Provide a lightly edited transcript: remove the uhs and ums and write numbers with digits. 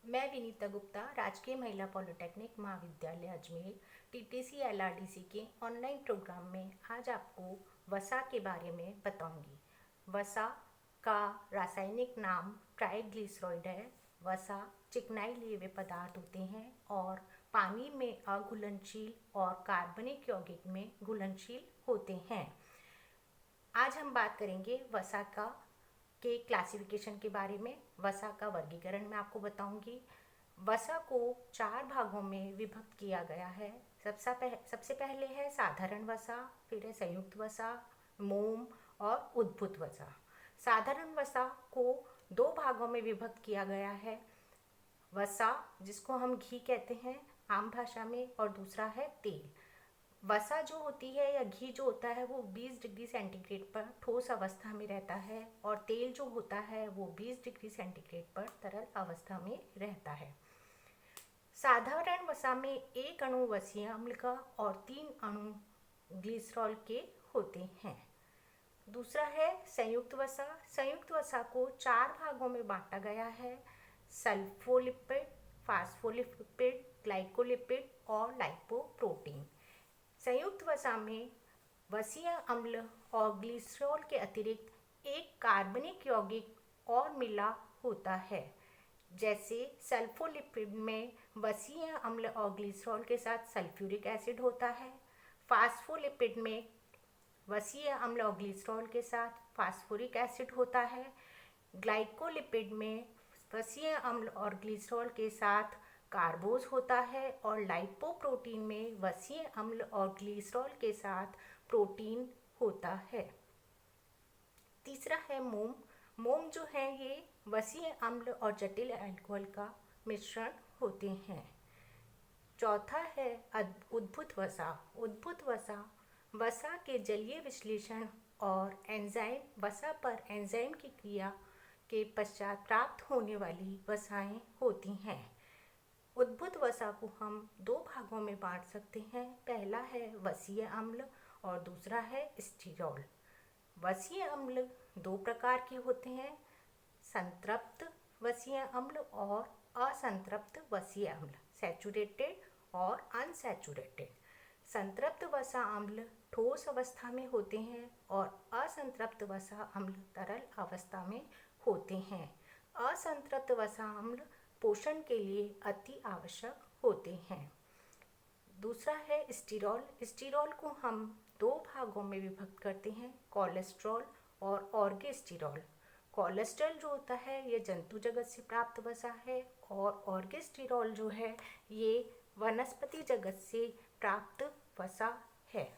मैं विनीता गुप्ता राजकीय महिला पॉलिटेक्निक महाविद्यालय अजमेर टीटीसी एलआरडीसी के ऑनलाइन प्रोग्राम में आज आपको वसा के बारे में बताऊंगी। वसा का रासायनिक नाम ट्राइग्लिसराइड है। वसा चिकनाई लिए हुए पदार्थ होते हैं और पानी में अघुलनशील और कार्बनिक यौगिक में घुलनशील होते हैं। आज हम बात करेंगे वसा के क्लासिफिकेशन के बारे में। वसा का वर्गीकरण मैं आपको बताऊंगी। वसा को 4 भागों में विभक्त किया गया है। सबसे पहले है साधारण वसा, फिर है संयुक्त वसा, मोम और उद्भूत वसा। साधारण वसा को 2 भागों में विभक्त किया गया है। वसा जिसको हम घी कहते हैं आम भाषा में, और दूसरा है तेल। वसा जो होती है या घी जो होता है वो 20 डिग्री सेंटीग्रेड पर ठोस अवस्था में रहता है, और तेल जो होता है वो 20 डिग्री सेंटीग्रेड पर तरल अवस्था में रहता है। साधारण वसा में एक अणु वसीय अम्ल का और 3 अणु ग्लिसरॉल के होते हैं। दूसरा है संयुक्त वसा। संयुक्त वसा को 4 भागों में बांटा गया है: सल्फोलिपिड, फास्फोलिपिड, ग्लाइकोलिपिड और लाइपोप्रोटीन। संयुक्त वसा में वसीय अम्ल और ग्लिसरॉल के अतिरिक्त एक कार्बनिक यौगिक और मिला होता है। जैसे सल्फोलिपिड में वसीय अम्ल और ग्लिसरॉल के साथ सल्फ्यूरिक एसिड होता है। फास्फोलिपिड में वसीय अम्ल और ग्लिसरॉल के साथ फास्फोरिक एसिड होता है। ग्लाइकोलिपिड में वसीय अम्ल और ग्लिसरॉल के साथ कार्बोज होता है, और लाइपोप्रोटीन में वसीय अम्ल और ग्लिसरॉल के साथ प्रोटीन होता है। तीसरा है मोम। मोम जो है ये वसीय अम्ल और जटिल अल्कोहल का मिश्रण होते हैं। चौथा है उद्भूत वसा। उद्भूत वसा वसा के जलीय विश्लेषण और एंजाइम वसा पर एंजाइम की क्रिया के पश्चात प्राप्त होने वाली वसाएं होती हैं। उद्भूत वसा को हम 2 भागों में बांट सकते हैं। पहला है वसीय अम्ल और दूसरा है स्टीरॉल। वसीय अम्ल 2 प्रकार के होते हैं: संतृप्त वसीय अम्ल और असंतृप्त वसीय अम्ल, सैचुरेटेड और अनसैचुरेटेड। संतृप्त वसा अम्ल ठोस अवस्था में होते हैं और असंतृप्त वसा अम्ल तरल अवस्था में होते हैं। असंतृप्त वसा अम्ल पोषण के लिए अति आवश्यक होते हैं। दूसरा है स्टीरॉल। स्टीरॉल को हम 2 भागों में विभक्त करते हैं: कोलेस्ट्रॉल और ऑर्गेस्टीरॉल। कोलेस्ट्रॉल जो होता है ये जंतु जगत से प्राप्त वसा है, और ऑर्गेस्टीरॉल जो है ये वनस्पति जगत से प्राप्त वसा है।